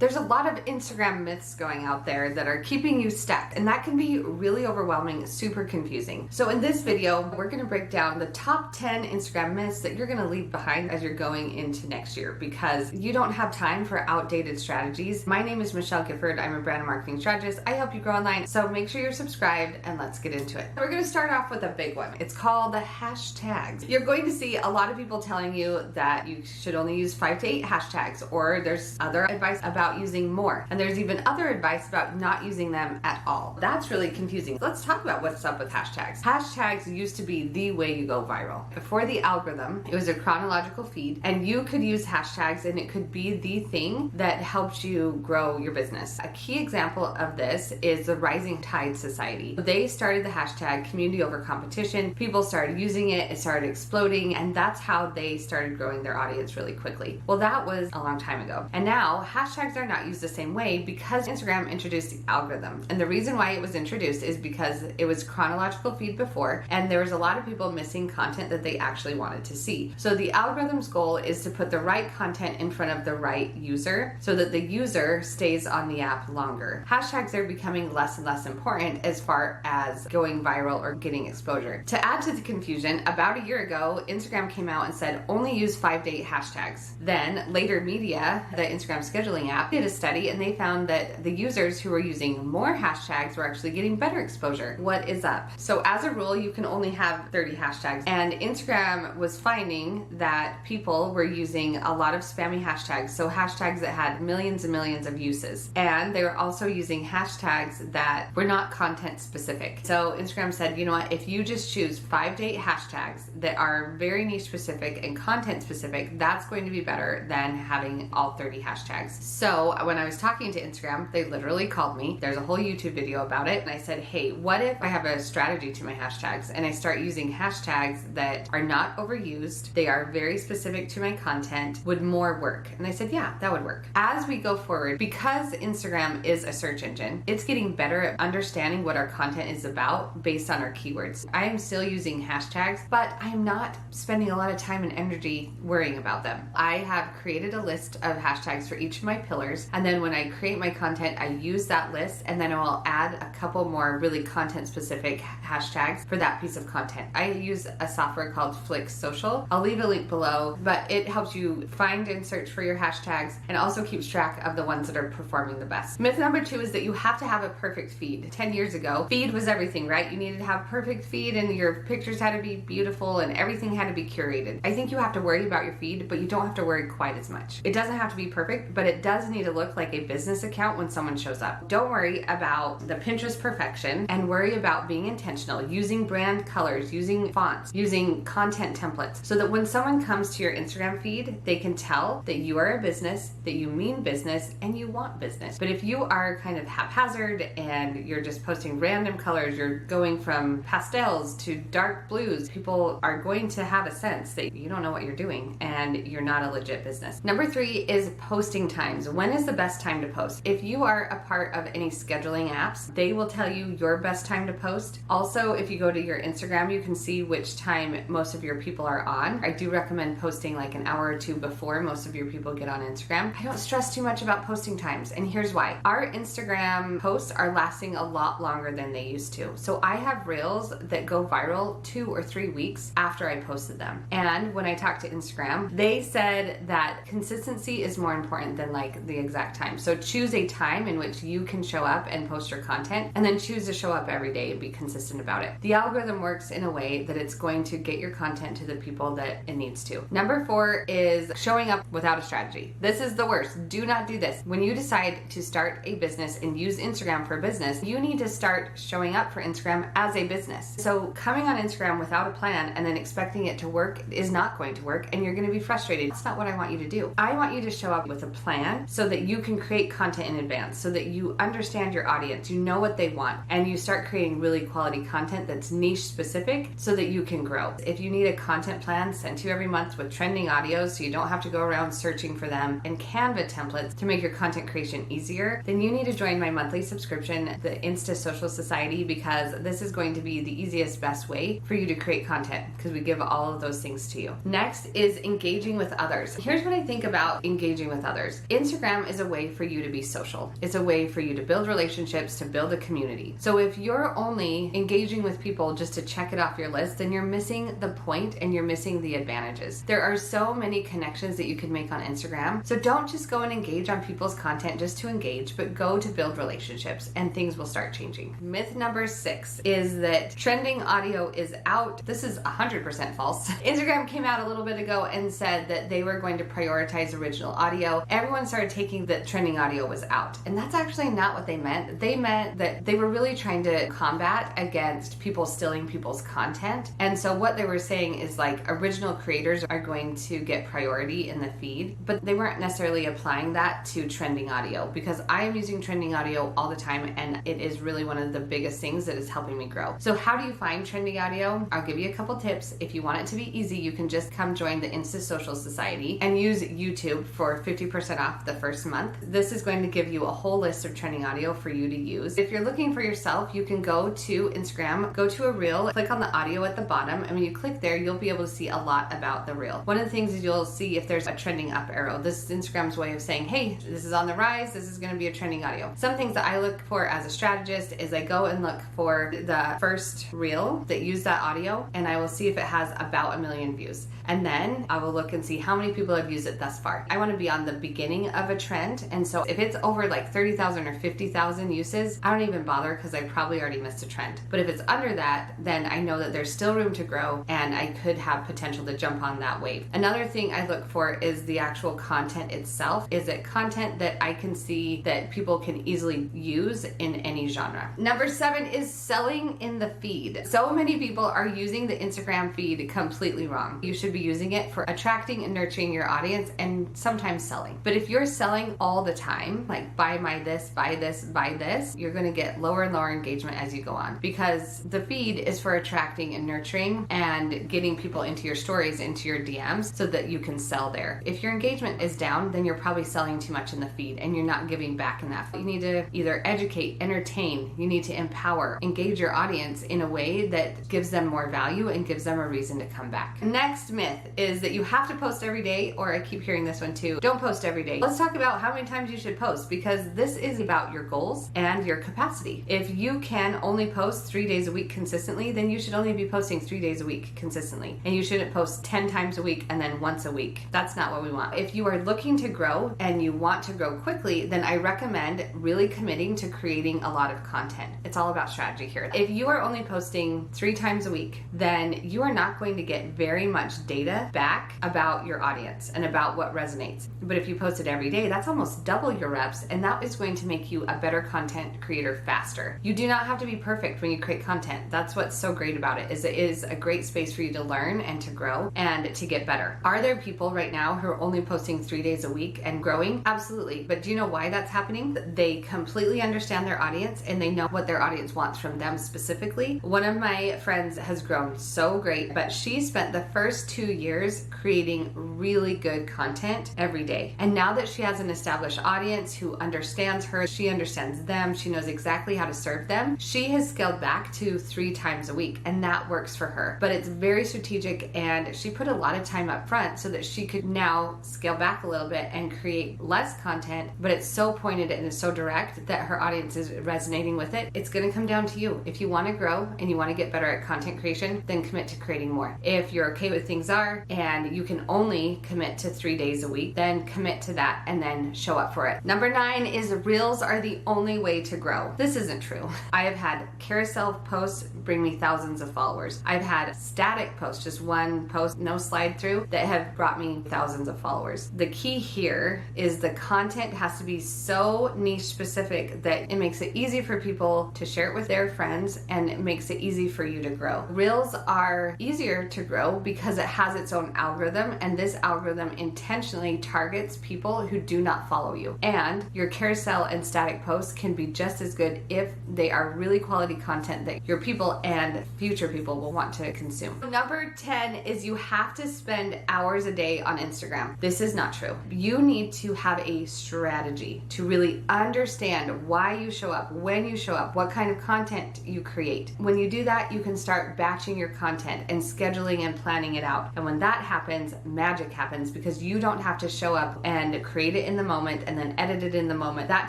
There's a lot of Instagram myths going out there that are keeping you stuck, and that can be really overwhelming, super confusing. So in this video, we're gonna break down the top 10 Instagram myths that you're gonna leave behind as you're going into next year, because you don't have time for outdated strategies. My name is Michelle Gifford. I'm a brand marketing strategist. I help you grow online, so make sure you're subscribed and let's get into it. We're gonna start off with a big one. It's called the hashtags. You're going to see a lot of people telling you that you should only use 5 to 8 hashtags, or there's other advice about using more. And there's even other advice about not using them at all. That's really confusing. Let's talk about what's up with hashtags. Hashtags used to be the way you go viral. Before the algorithm, it was a chronological feed, and you could use hashtags and it could be the thing that helps you grow your business. A key example of this is the Rising Tide Society. They started the hashtag community over competition. People started using it, it started exploding, and that's how they started growing their audience really quickly. Well, that was a long time ago. And now hashtags are not used the same way because Instagram introduced the algorithm. And the reason why it was introduced is because it was chronological feed before, and there was a lot of people missing content that they actually wanted to see. So the algorithm's goal is to put the right content in front of the right user so that the user stays on the app longer. Hashtags are becoming less and less important as far as going viral or getting exposure. To add to the confusion, about a year ago, Instagram came out and said only use 5 to 8 hashtags. Then Later Media, the Instagram scheduling app, did a study and they found that the users who were using more hashtags were actually getting better exposure. What is up? So as a rule, you can only have 30 hashtags, and Instagram was finding that people were using a lot of spammy hashtags, so hashtags that had millions and millions of uses. And they were also using hashtags that were not content specific. So Instagram said, you know what, if you just choose 5 to 8 hashtags that are very niche specific and content specific, that's going to be better than having all 30 hashtags. So when I was talking to Instagram, they literally called me. There's a whole YouTube video about it. And I said, hey, what if I have a strategy to my hashtags and I start using hashtags that are not overused, they are very specific to my content, would more work? And I said, yeah, that would work. As we go forward, because Instagram is a search engine, it's getting better at understanding what our content is about based on our keywords. I am still using hashtags, but I am not spending a lot of time and energy worrying about them. I have created a list of hashtags for each of my pillars, and then when I create my content, I use that list, and then I will add a couple more really content specific hashtags for that piece of content. I use a software called Flix Social. I'll leave a link below, but it helps you find and search for your hashtags and also keeps track of the ones that are performing the best. Myth number 2 is that you have to have a perfect feed. 10 years ago, feed was everything, right? You needed to have perfect feed and your pictures had to be beautiful and everything had to be curated. I think you have to worry about your feed, but you don't have to worry quite as much. It doesn't have to be perfect, but it does need to look like a business account when someone shows up. Don't worry about the Pinterest perfection and worry about being intentional, using brand colors, using fonts, using content templates, so that when someone comes to your Instagram feed, they can tell that you are a business, that you mean business, and you want business. But if you are kind of haphazard and you're just posting random colors, you're going from pastels to dark blues, people are going to have a sense that you don't know what you're doing and you're not a legit business. Number 3 is posting times. When is the best time to post? If you are a part of any scheduling apps, they will tell you your best time to post. Also, if you go to your Instagram, you can see which time most of your people are on. I do recommend posting like an hour or 2 before most of your people get on Instagram. I don't stress too much about posting times, and here's why. Our Instagram posts are lasting a lot longer than they used to. So I have reels that go viral 2 or 3 weeks after I posted them. And when I talked to Instagram, they said that consistency is more important than like the exact time. So choose a time in which you can show up and post your content, and then choose to show up every day and be consistent about it. The algorithm works in a way that it's going to get your content to the people that it needs to. Number 4 is showing up without a strategy. This is the worst. Do not do this. When you decide to start a business and use Instagram for business, you need to start showing up for Instagram as a business. So coming on Instagram without a plan and then expecting it to work is not going to work, and you're going to be frustrated. That's not what I want you to do. I want you to show up with a plan so that you can create content in advance, so that you understand your audience, you know what they want, and you start creating really quality content that's niche specific so that you can grow. If you need a content plan sent to you every month with trending audios so you don't have to go around searching for them, and Canva templates to make your content creation easier, then you need to join my monthly subscription, the Insta Social Society, because this is going to be the easiest, best way for you to create content, because we give all of those things to you. Next is engaging with others. Here's what I think about engaging with others. Instagram Instagram is a way for you to be social. It's a way for you to build relationships, to build a community. So if you're only engaging with people just to check it off your list, then you're missing the point and you're missing the advantages. There are so many connections that you can make on Instagram. So don't just go and engage on people's content just to engage, but go to build relationships and things will start changing. Myth number 6 is that trending audio is out. This is 100% false. Instagram came out a little bit ago and said that they were going to prioritize original audio. Everyone started taking that trending audio was out. And that's actually not what they meant. They meant that they were really trying to combat against people stealing people's content. And so what they were saying is like original creators are going to get priority in the feed, but they weren't necessarily applying that to trending audio, because I am using trending audio all the time and it is really one of the biggest things that is helping me grow. So how do you find trending audio? I'll give you a couple tips. If you want it to be easy, you can just come join the Insta Social Society and use YouTube for 50% off the first month. This is going to give you a whole list of trending audio for you to use. If you're looking for yourself, you can go to Instagram, go to a reel, click on the audio at the bottom, and when you click there, you'll be able to see a lot about the reel. One of the things is you'll see if there's a trending up arrow. This is Instagram's way of saying, hey, this is on the rise, this is going to be a trending audio. Some things that I look for as a strategist is I go and look for the first reel that use that audio, and I will see if it has about 1 million views. And then I will look and see how many people have used it thus far. I want to be on the beginning of a trend, and so if it's over like 30,000 or 50,000 uses, I don't even bother because I probably already missed a trend. But if it's under that, then I know that there's still room to grow and I could have potential to jump on that wave. Another thing I look for is the actual content itself. Is it content that I can see that people can easily use in any genre? Number 7 is selling in the feed. So many people are using the Instagram feed completely wrong. You should be using it for attracting and nurturing your audience and sometimes selling. But if you're selling all the time, like buy my this, buy this, buy this, you're going to get lower and lower engagement as you go on, because the feed is for attracting and nurturing and getting people into your stories, into your DMs, so that you can sell there. If your engagement is down, then you're probably selling too much in the feed and you're not giving back enough. You need to either educate, entertain, you need to empower, engage your audience in a way that gives them more value and gives them a reason to come back. Next myth is that you have to post every day, or I keep hearing this one too, don't post every day. Let's talk about how many times you should post, because this is about your goals and your capacity. If you can only post 3 days a week consistently, then you should only be posting 3 days a week consistently. And you shouldn't post 10 times a week and then once a week. That's not what we want. If you are looking to grow and you want to grow quickly, then I recommend really committing to creating a lot of content. It's all about strategy here. If you are only posting 3 times a week, then you are not going to get very much data back about your audience and about what resonates. But if you post it every day, that's almost double your reps, and that is going to make you a better content creator faster. You do not have to be perfect when you create content. That's what's so great about it, is it is a great space for you to learn and to grow and to get better. Are there people right now who are only posting 3 days a week and growing? Absolutely. But do you know why that's happening? They completely understand their audience and they know what their audience wants from them specifically. One of my friends has grown so great, but she spent the first 2 years creating really good content every day. And now that she has an established audience who understands her, she understands them, she knows exactly how to serve them, she has scaled back to 3 times a week, and that works for her. But it's very strategic, and she put a lot of time up front so that she could now scale back a little bit and create less content, but it's so pointed and it's so direct that her audience is resonating with it. It's going to come down to you. If you want to grow and you want to get better at content creation, then commit to creating more. If you're okay with things are and you can only commit to 3 days a week, then commit to that and then show up for it. Number 9 is reels are the only way to grow. This isn't true. I have had carousel posts bring me thousands of followers. I've had static posts, just one post, no slide through, that have brought me thousands of followers. The key here is the content has to be so niche specific that it makes it easy for people to share it with their friends, and it makes it easy for you to grow. Reels are easier to grow because it has its own algorithm, and this algorithm intentionally targets people who do not follow you. And your carousel and static posts can be just as good if they are really quality content that your people and future people will want to consume. Number 10 is you have to spend hours a day on Instagram. This is not true. You need to have a strategy to really understand why you show up, when you show up, what kind of content you create. When you do that, you can start batching your content and scheduling and planning it out. And when that happens, magic happens, because you don't have to show up and create it in the moment and then edit it in the moment. That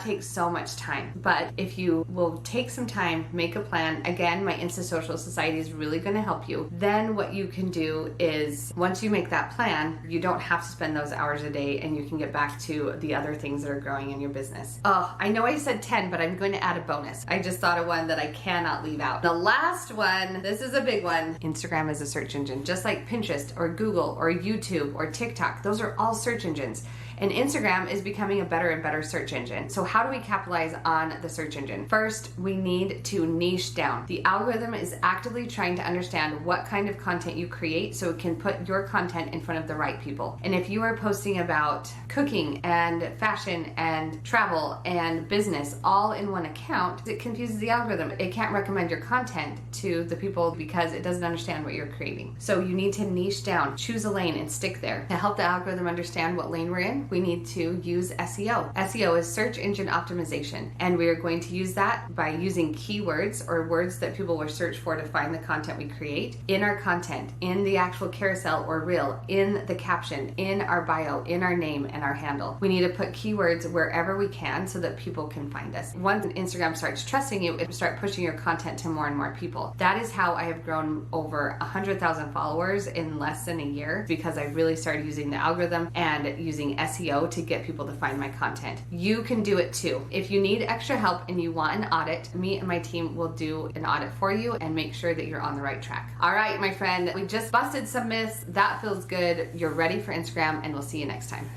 takes so much time. But if you will take some time, make a plan, again, my Insta Social Society is really going to help you. Then what you can do is once you make that plan, you don't have to spend those hours a day and you can get back to the other things that are growing in your business. Oh, I know I said 10, but I'm going to add a bonus. I just thought of one that I cannot leave out. The last one, this is a big one. Instagram is a search engine, just like Pinterest or Google or YouTube or TikTok. Those are all search engines. And Instagram is becoming a better and better search engine. So how do we capitalize on the search engine? First, we need to niche down. The algorithm is actively trying to understand what kind of content you create so it can put your content in front of the right people. And if you are posting about cooking and fashion and travel and business all in one account, it confuses the algorithm. It can't recommend your content to the people because it doesn't understand what you're creating. So you need to niche down, choose a lane and stick there. To help the algorithm understand what lane we're in, we need to use SEO. SEO is search engine optimization, and we are going to use that by using keywords or words that people will search for to find the content we create in our content, in the actual carousel or reel, in the caption, in our bio, in our name and our handle. We need to put keywords wherever we can so that people can find us. Once Instagram starts trusting you, it will start pushing your content to more and more people. That is how I have grown over 100,000 followers in less than a year, because I really started using the algorithm and using SEO to get people to find my content. You can do it too. If you need extra help and you want an audit, me and my team will do an audit for you and make sure that you're on the right track. All right, my friend, we just busted some myths. That feels good. You're ready for Instagram, and we'll see you next time.